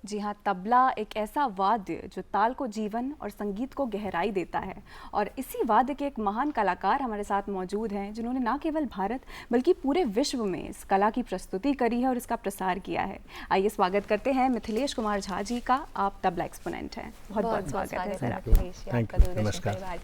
जी हाँ, तबला एक ऐसा वाद्य जो ताल को जीवन और संगीत को गहराई देता है। और इसी वाद्य के एक महान कलाकार हमारे साथ मौजूद हैं जिन्होंने न केवल भारत बल्कि पूरे विश्व में इस कला की प्रस्तुति करी है और इसका प्रसार किया है। आइए स्वागत करते हैं मिथिलेश कुमार झा जी का। आप तबला एक्सपोनेंट हैं। बहुत बहुत स्वागत है सर आपका। नमस्कार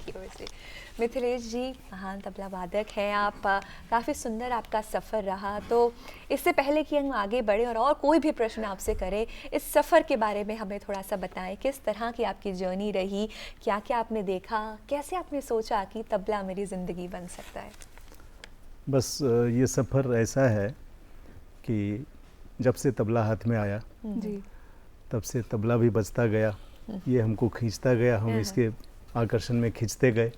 मिथिलेश जी महान तबला वादक हैं आप। काफ़ी सुंदर आपका सफ़र रहा। तो इससे पहले कि हम आगे बढ़े और कोई भी प्रश्न आपसे करें, इस सफ़र के बारे में हमें थोड़ा सा बताएं। किस तरह की आपकी जर्नी रही, क्या क्या आपने देखा, कैसे आपने सोचा कि तबला मेरी ज़िंदगी बन सकता है? बस ये सफ़र ऐसा है कि जब से तबला हाथ में आया जी, तब से तबला भी बजता गया, ये हमको खींचता गया, हम इसके आकर्षण में खींचते गए।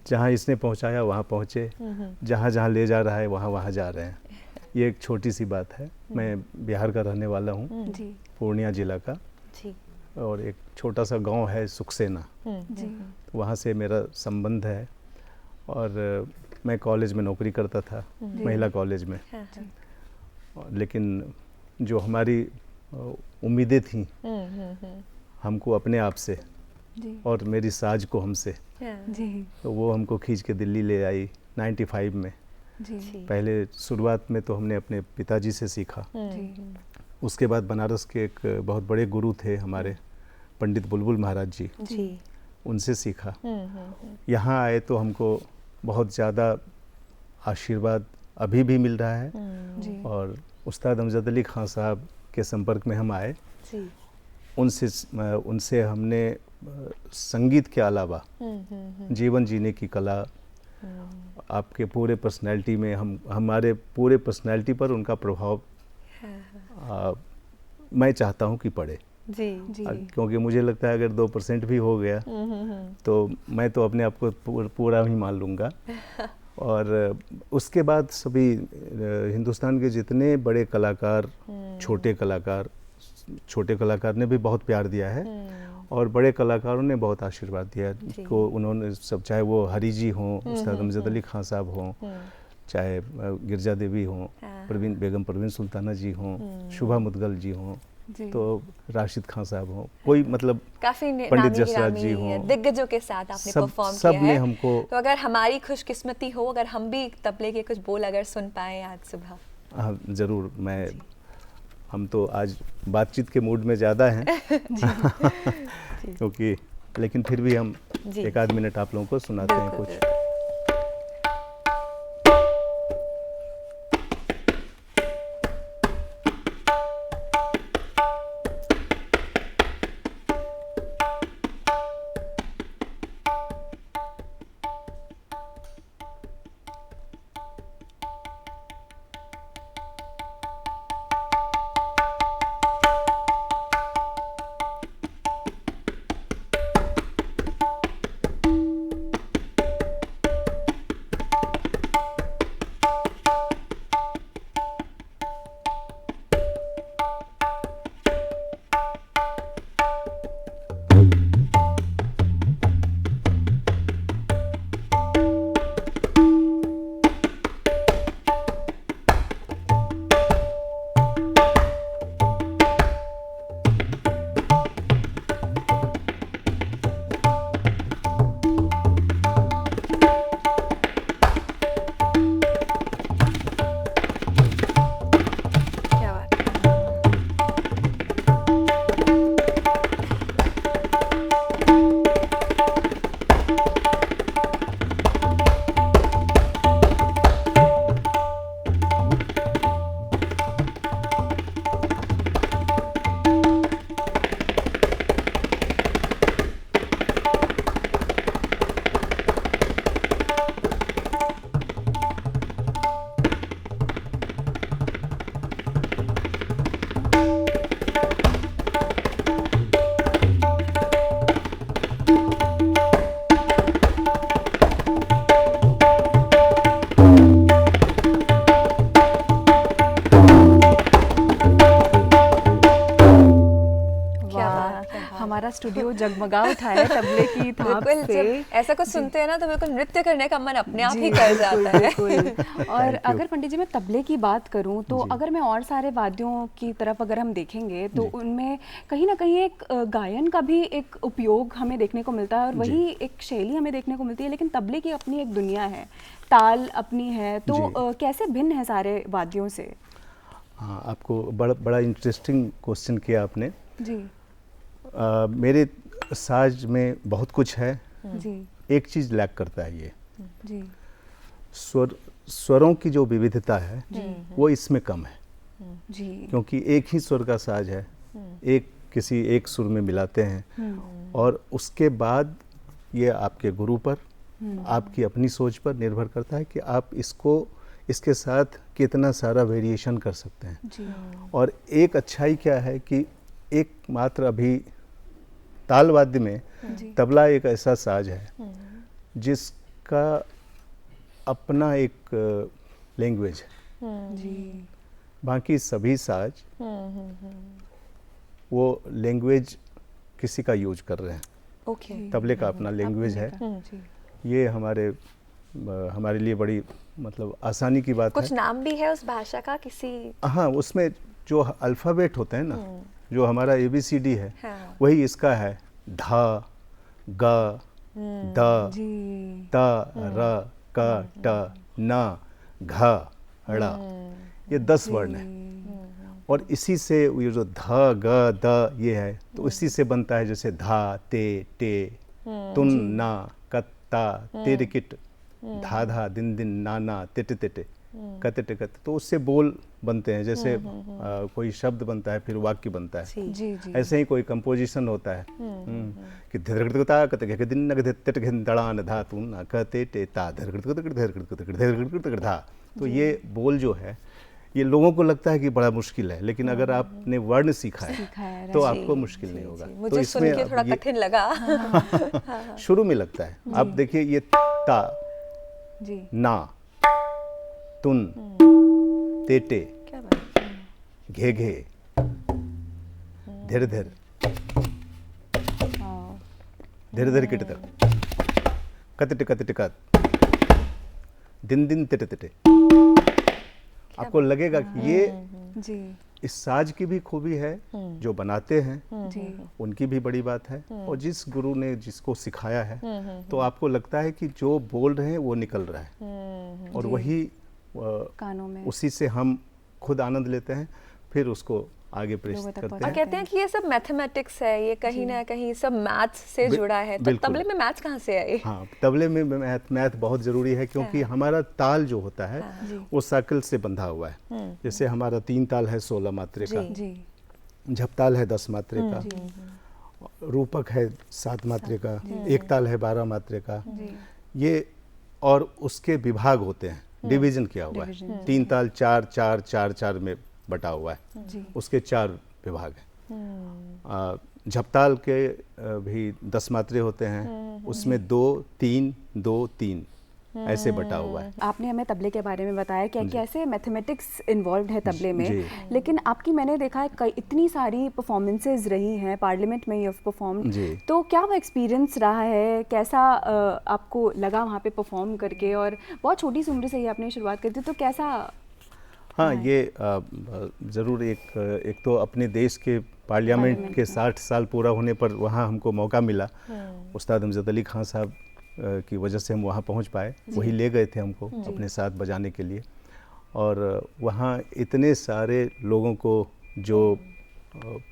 जहाँ इसने पहुँचाया वहाँ पहुँचे, जहाँ जहाँ ले जा रहा है वहाँ वहाँ जा रहे हैं। ये एक छोटी सी बात है। मैं बिहार का रहने वाला हूँ, पूर्णिया जिला का, और एक छोटा सा गांव है सुखसेना, वहाँ से मेरा संबंध है। और मैं कॉलेज में नौकरी करता था, महिला कॉलेज में। लेकिन जो हमारी उम्मीदें थी हमको अपने आप से और मेरी साज को हमसे, तो वो हमको खींच के दिल्ली ले आई 95 में। पहले शुरुआत में तो हमने अपने पिताजी से सीखा। उसके बाद बनारस के एक बहुत बड़े गुरु थे हमारे, पंडित बुलबुल महाराज जी, उनसे सीखा। यहाँ आए तो हमको बहुत ज़्यादा आशीर्वाद अभी भी मिल रहा है। और उस्ताद अमजद अली खान साहब के संपर्क में हम आए। उनसे हमने संगीत के अलावा जीवन जीने की कला, आपके पूरे पर्सनैलिटी में हमारे पूरे पर्सनैलिटी पर उनका प्रभाव मैं चाहता हूँ कि पड़े। क्योंकि मुझे लगता है अगर 2% भी हो गया तो मैं तो अपने आप को पूरा ही मान लूँगा। और उसके बाद सभी हिंदुस्तान के जितने बड़े कलाकार, छोटे कलाकार ने भी बहुत प्यार दिया है, और बड़े कलाकारों ने बहुत आशीर्वाद दिया को। उन्होंने सब, चाहे वो हरी जी हों, उस्ताद अमजद अली खान साहब हों, चाहे गिरजा देवी हों, बेगम परवीन सुल्ताना जी हों, शुभा मुदगल जी हों, तो राशिद खान साहब हों, कोई मतलब काफी पंडित जसराज जी हों, दिग्गजों के साथ आपने परफॉर्म किया है। सब ने हमको। तो अगर हमारी खुशकिस्मती हो, अगर हम भी तबले के कुछ बोल अगर सुन पाए आज सुबह। हाँ ज़रूर। हम तो आज बातचीत के मूड में ज़्यादा हैं क्योंकि, लेकिन फिर भी हम एक आध मिनट आप लोगों को सुनाते हैं कुछ। सारा स्टूडियो जगमगा उठा है तबले की थाप बिल्कुल, से। जब ऐसा कुछ सुनते हैं ना तो बिल्कुल नृत्य करने का मन अपने आप ही कर जाता है। बिल्कुल। और अगर पंडित जी मैं तबले की बात करूं तो अगर मैं और सारे वाद्यों की तरफ अगर हम देखेंगे तो उनमें कहीं ना कहीं एक गायन का भी एक उपयोग हमें देखने को मिलता है और वही एक शैली हमें देखने को मिलती है, लेकिन तबले की अपनी एक दुनिया है, ताल अपनी है, तो कैसे भिन्न है सारे वाद्यों से? हाँ, आपको बड़ा इंटरेस्टिंग क्वेश्चन किया आपने जी। मेरे साज में बहुत कुछ है जी। एक चीज़ लैक करता है ये जी। स्वरों की जो विविधता है वो इसमें कम है जी। क्योंकि एक ही स्वर का साज है, किसी एक सुर में मिलाते हैं और उसके बाद ये आपके गुरु पर, आपकी अपनी सोच पर निर्भर करता है कि आप इसके साथ कितना सारा वेरिएशन कर सकते हैं। जी। और एक अच्छाई क्या है कि एक मात्र अभी ताल वाद्य में तबला एक ऐसा साज है जिसका अपना एक लैंग्वेज है। जी। बाकी सभी साज वो लैंग्वेज किसी का यूज कर रहे हैं। ओके। तबले का अपना लैंग्वेज है। ये हमारे लिए बड़ी मतलब आसानी की बात है। कुछ नाम भी है उस भाषा का किसी? हाँ, उसमें जो अल्फ़ाबेट होते हैं ना, जो हमारा ABCD है, हाँ। वही इसका है। धा, गा, दा, ता, रा, का, टा, ना, घा, ड़ा, ये 10 वर्ण हैं। और इसी से ये जो धा, गा, दा ये है, तो इसी से बनता है जैसे धा, ते, टे, तुन, ना, कत्ता, तिरकिट, धा धा, दिन दिन, नाना, तिट तिट, कत टिकत, तो उससे बोल बनते हैं। जैसे कोई शब्द बनता है फिर वाक्य बनता है। जी। जी। ऐसे ही कोई कंपोजिशन होता है कि धृगृता कत घ दिन नग धित घिन दड़ान धा तू ना कते टे ता धृगृता। तो ये बोल जो है ये लोगों को लगता है कि बड़ा मुश्किल है, लेकिन अगर आपने वर्ण सीखा है तो आपको मुश्किल नहीं होगा। मुझे तो सुन के थोड़ा कठिन लगा। शुरू में लगता है। आप देखिए ये ता, जी। ना, तुन, तेटे, क्या बात है। घे घे, धीर धीर, धीर धीर किट तक, कत टिकत, दिन दिन तिट तिटे। आपको लगेगा कि ये जी। इस साज की भी खूबी है, जो बनाते हैं जी। उनकी भी बड़ी बात है, और जिस गुरु ने जिसको सिखाया है तो आपको लगता है कि जो बोल रहे हैं वो निकल रहा है और वही कानों में, उसी से हम खुद आनंद लेते हैं, फिर उसको आगे प्रेषित करते और हैं। कहते हैं कि ये सब मैथमेटिक्स है, ये कहीं ना कहीं सब मैथ्स से जुड़ा है, तो तबले में मैथ्स कहाँ से आए? हाँ, तबले में मैथ बहुत ज़रूरी है क्योंकि हमारा ताल जो होता है वो सर्कल से बंधा हुआ है। जैसे हमारा 3 ताल है 16 मात्रे का, झपताल है 10 मात्रे का, रूपक है 7 मात्रे का, एक ताल है 12 मात्रे का। ये और उसके विभाग होते हैं, डिवीजन किया हुआ है। 3 ताल 4-4-4-4 में बटा हुआ है, उसके 4 विभाग हैं। झपताल के भी 10 मात्रे होते हैं, उसमें 2-3-2-3 ऐसे बटा हुआ है। आपने हमें तबले के बारे में बताया कि कैसे मैथमेटिक्स इन्वॉल्व है तबले में, लेकिन आपकी मैंने देखा है कई इतनी सारी परफॉर्मेंसेज रही हैं, पार्लियामेंट में यू परफॉर्म, तो क्या वो एक्सपीरियंस रहा है, कैसा आपको लगा वहाँ पे परफॉर्म करके? और बहुत छोटी सी उम्र से ही आपने शुरुआत कर दी, तो कैसा? हाँ, ये ज़रूर एक तो अपने देश के पार्लियामेंट के 60 साल पूरा होने पर वहाँ हमको मौका मिला। उस्ताद अमजद अली खान साहब की वजह से हम वहाँ पहुँच पाए, वही ले गए थे हमको अपने साथ बजाने के लिए। और वहाँ इतने सारे लोगों को जो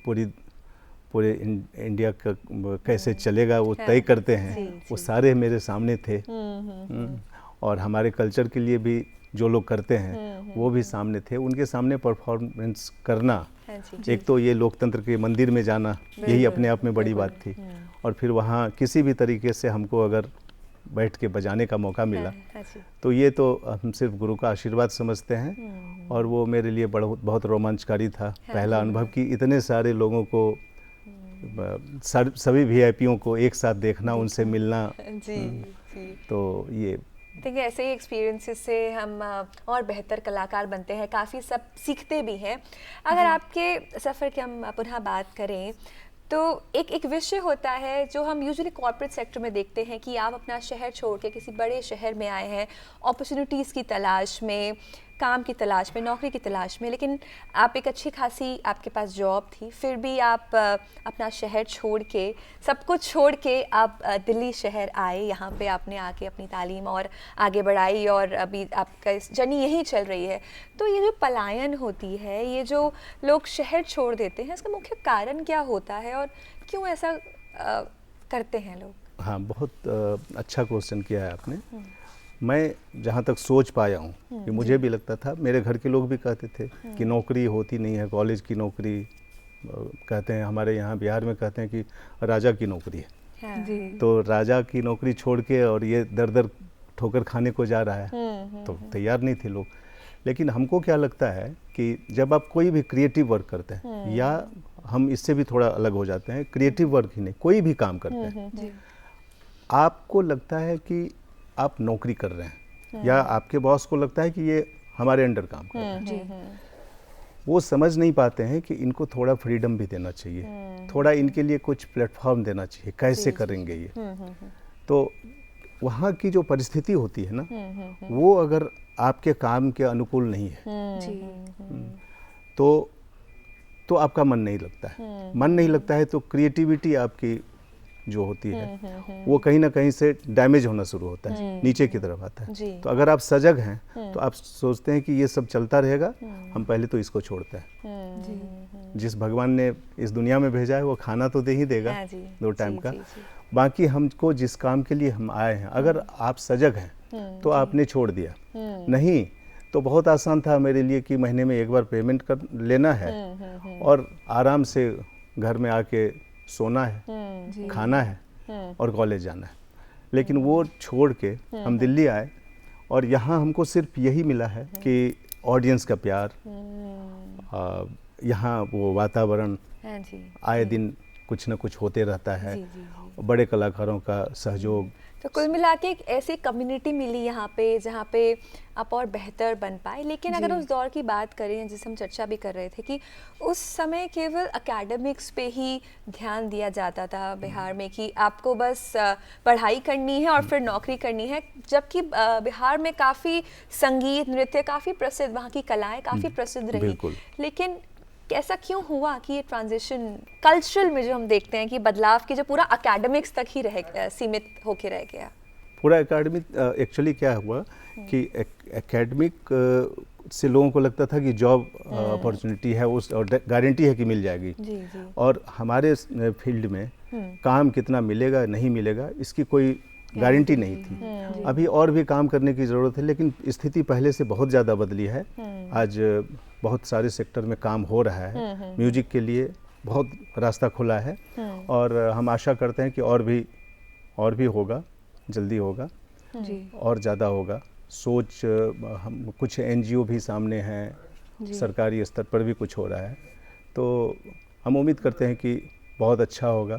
पूरे इंडिया का कैसे चलेगा वो तय करते हैं, वो सारे मेरे सामने थे। और हमारे कल्चर के लिए भी जो लोग करते हैं वो भी सामने थे। उनके सामने परफॉर्मेंस करना, एक तो ये लोकतंत्र के मंदिर में जाना, यही अपने आप में बड़ी बात थी। और फिर वहाँ किसी भी तरीके से हमको अगर बैठ के बजाने का मौका मिला तो ये तो हम सिर्फ गुरु का आशीर्वाद समझते हैं। और वो मेरे लिए बहुत रोमांचकारी था, पहला अनुभव कि इतने सारे लोगों को, सभी VIPों को एक साथ देखना, उनसे मिलना। तो ये देखिए, ऐसे ही एक्सपीरियंसेस से हम और बेहतर कलाकार बनते हैं, काफ़ी सब सीखते भी हैं। अगर आपके सफ़र की हम पुनः बात करें तो एक विषय होता है जो हम यूजुअली कॉर्पोरेट सेक्टर में देखते हैं कि आप अपना शहर छोड़ के किसी बड़े शहर में आए हैं अपॉर्चुनिटीज़ की तलाश में, काम की तलाश में, नौकरी की तलाश में, लेकिन आप एक अच्छी खासी आपके पास जॉब थी, फिर भी आप अपना शहर छोड़ के, सब कुछ छोड़ के आप दिल्ली शहर आए। यहाँ पे आपने आके अपनी तालीम और आगे बढ़ाई और अभी आपका जर्नी यही चल रही है। तो ये जो पलायन होती है, ये जो लोग शहर छोड़ देते हैं, इसका मुख्य कारण क्या होता है और क्यों ऐसा करते हैं लोग? हाँ, बहुत अच्छा क्वेश्चन किया है आपने। मैं जहाँ तक सोच पाया हूँ कि मुझे भी लगता था, मेरे घर के लोग भी कहते थे कि नौकरी होती नहीं है, कॉलेज की नौकरी कहते हैं, हमारे यहाँ बिहार में कहते हैं कि राजा की नौकरी है। जी। तो राजा की नौकरी छोड़ के और ये दर दर ठोकर खाने को जा रहा है, तो तैयार नहीं थे लोग। लेकिन हमको क्या लगता है कि जब आप कोई भी क्रिएटिव वर्क करते हैं, या हम इससे भी थोड़ा अलग हो जाते हैं, क्रिएटिव वर्क ही नहीं, कोई भी काम करते हैं, आपको लगता है कि आप नौकरी कर रहे हैं, या आपके बॉस को लगता है कि ये हमारे अंडर काम कर रहे हैं, वो समझ नहीं पाते हैं कि इनको थोड़ा फ्रीडम भी देना चाहिए, थोड़ा इनके लिए कुछ प्लेटफॉर्म देना चाहिए, कैसे करेंगे ये। तो वहाँ की जो परिस्थिति होती है ना, वो अगर आपके काम के अनुकूल नहीं है तो आपका मन नहीं लगता है। मन नहीं लगता है तो क्रिएटिविटी आपकी जो होती है वो कहीं ना कहीं से डैमेज होना शुरू होता है, नीचे की तरफ आता है। तो अगर आप सजग हैं तो आप सोचते हैं कि ये सब चलता रहेगा, हम पहले तो इसको छोड़ते हैं। जिस भगवान ने इस दुनिया में भेजा है वो खाना तो दे ही देगा 2 टाइम का, बाकी हमको जिस काम के लिए हम आए हैं, अगर आप सजग हैं तो आपने छोड़ दिया। नहीं तो बहुत आसान था मेरे लिए कि महीने में एक बार पेमेंट कर लेना है और आराम से घर में आके सोना है, खाना है और कॉलेज जाना है। लेकिन वो छोड़ के हम दिल्ली आए और यहाँ हमको सिर्फ यही मिला है कि ऑडियंस का प्यार, यहाँ वो वातावरण, आए दिन कुछ ना कुछ होते रहता है, बड़े कलाकारों का सहयोग। तो कुल मिला के एक ऐसी कम्युनिटी मिली यहाँ पे जहाँ पे आप और बेहतर बन पाए। लेकिन अगर उस दौर की बात करें, जिसे हम चर्चा भी कर रहे थे कि उस समय केवल एकेडमिक्स पे ही ध्यान दिया जाता था बिहार में कि आपको बस पढ़ाई करनी है और फिर नौकरी करनी है, जबकि बिहार में काफ़ी संगीत, नृत्य काफ़ी प्रसिद्ध, वहाँ की कलाएँ काफ़ी प्रसिद्ध रही। लेकिन कैसा क्यों हुआ कि ये ट्रांजिशन कल्चरल में जो हम देखते हैं कि बदलाव की जो पूरा एकेडमिक्स तक ही सीमित होके रह गया? पूरा एकेडमिक एक्चुअली क्या हुआ कि एकेडमिक से लोगों को लगता था कि जॉब अपॉर्चुनिटी है उस और गारंटी है कि मिल जाएगी। जी। और हमारे फील्ड में काम कितना मिलेगा नहीं मिलेगा इसकी कोई गारंटी नहीं थी। अभी और भी काम करने की ज़रूरत है, लेकिन स्थिति पहले से बहुत ज़्यादा बदली है। आज बहुत सारे सेक्टर में काम हो रहा है, म्यूजिक के लिए बहुत रास्ता खुला है और हम आशा करते हैं कि और भी होगा, जल्दी होगा और ज़्यादा होगा। सोच हम कुछ NGO भी सामने हैं, सरकारी स्तर पर भी कुछ हो रहा है, तो हम उम्मीद करते हैं कि बहुत अच्छा होगा।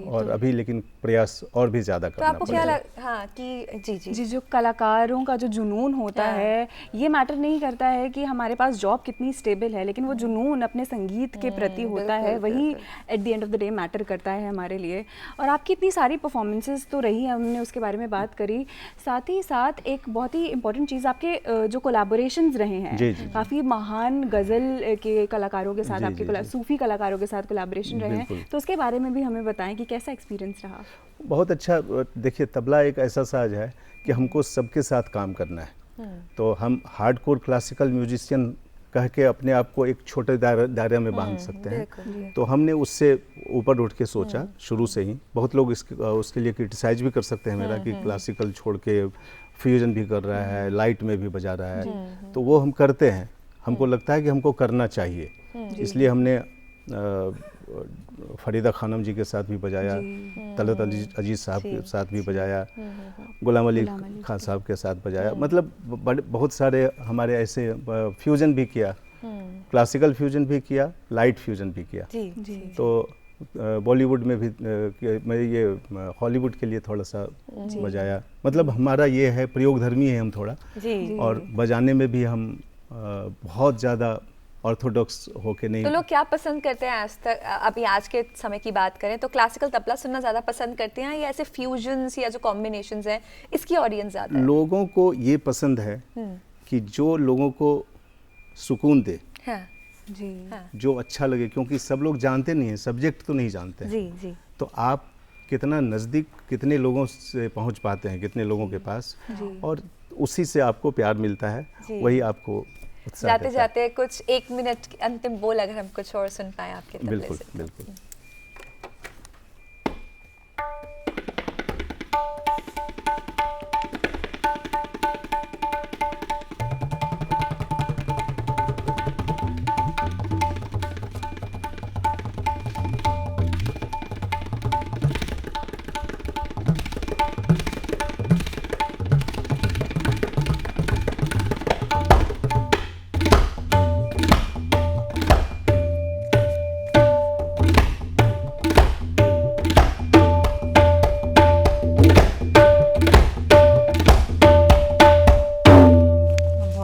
और अभी लेकिन प्रयास और भी ज़्यादा करना तो आपको क्या हाँ कि जी जो कलाकारों का जो जुनून होता है, ये मैटर नहीं करता है कि हमारे पास जॉब कितनी स्टेबल है, लेकिन वो जुनून अपने संगीत के प्रति होता है, वही at the end of the day matter करता है हमारे लिए। और आपकी इतनी सारी परफॉर्मेंसेस तो रही, हमने उसके बारे में बात करी, साथ ही साथ एक बहुत ही इंपॉर्टेंट चीज़ आपके जो कोलैबोरेशंस रहे हैं, काफ़ी महान गज़ल के कलाकारों के साथ, आपके सूफी कलाकारों के साथ कोलैबोरेशन रहे हैं, तो उसके बारे में भी हमें बताएं कि कैसा एक्सपीरियंस रहा? बहुत अच्छा। देखिए, तबला एक ऐसा साज है कि हमको सबके साथ काम करना है, तो हम हार्डकोर क्लासिकल म्यूजिशियन कह के अपने आप को एक छोटे दायरे में बांध सकते हैं। तो हमने उससे ऊपर उठ के सोचा शुरू से ही। बहुत लोग उसके लिए क्रिटिसाइज भी कर सकते हैं मेरा कि क्लासिकल छोड़ के फ्यूजन भी कर रहा है, लाइट में भी बजा रहा है, तो वो हम करते हैं। हमको लगता है कि हमको करना चाहिए, इसलिए हमने फरीदा खानम जी के साथ भी बजाया, तलत अजीज साहब के साथ भी बजाया, गुलाम अली खान साहब के साथ बजाया। मतलब बहुत सारे हमारे ऐसे फ्यूजन भी किया, क्लासिकल फ्यूजन भी किया, लाइट फ्यूजन भी किया। तो बॉलीवुड में भी मैं ये हॉलीवुड के लिए थोड़ा सा बजाया। मतलब हमारा ये है, प्रयोगधर्मी है हम थोड़ा, और बजाने में भी हम बहुत ज़्यादा ऑर्थोडॉक्स होके नहीं। तो लोग क्या पसंद करते हैं आज तक, अभी आज के समय की बात करें तो क्लासिकल तबला सुनना ज़्यादा पसंद करते हैं या ऐसे फ्यूजन्स या जो कॉम्बिनेशंस हैं इसकी ऑडियंस ज़्यादा है? लोगों को ये पसंद है कि जो लोगों को सुकून दे, हाँ जी, हाँ जो अच्छा लगे, क्योंकि सब लोग जानते नहीं हैं, सब्जेक्ट तो नहीं जानते हैं। जी जी तो आप कितना नज़दीक, कितने लोगों से पहुंच पाते हैं, कितने लोगों के पास, और उसी से आपको प्यार मिलता है, वही आपको उत्साह जाते देता है। जाते कुछ 1 मिनट की अंतिम बोल अगर हम कुछ और सुन पाए आपके तबले बिल्कुल से। बिल्कुल।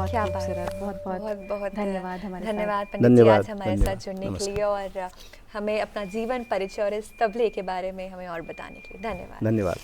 क्या बात है। खूबसूरत, बहुत बहुत बहुत धन्यवाद हमारे साथ। धन्यवाद पंडित जी धन्यवाद, आज हमारे धन्यवाद, साथ जुड़ने के नमस्कार। लिए और हमें अपना जीवन परिचय और इस तबले के बारे में हमें और बताने के लिए धन्यवाद। धन्यवाद।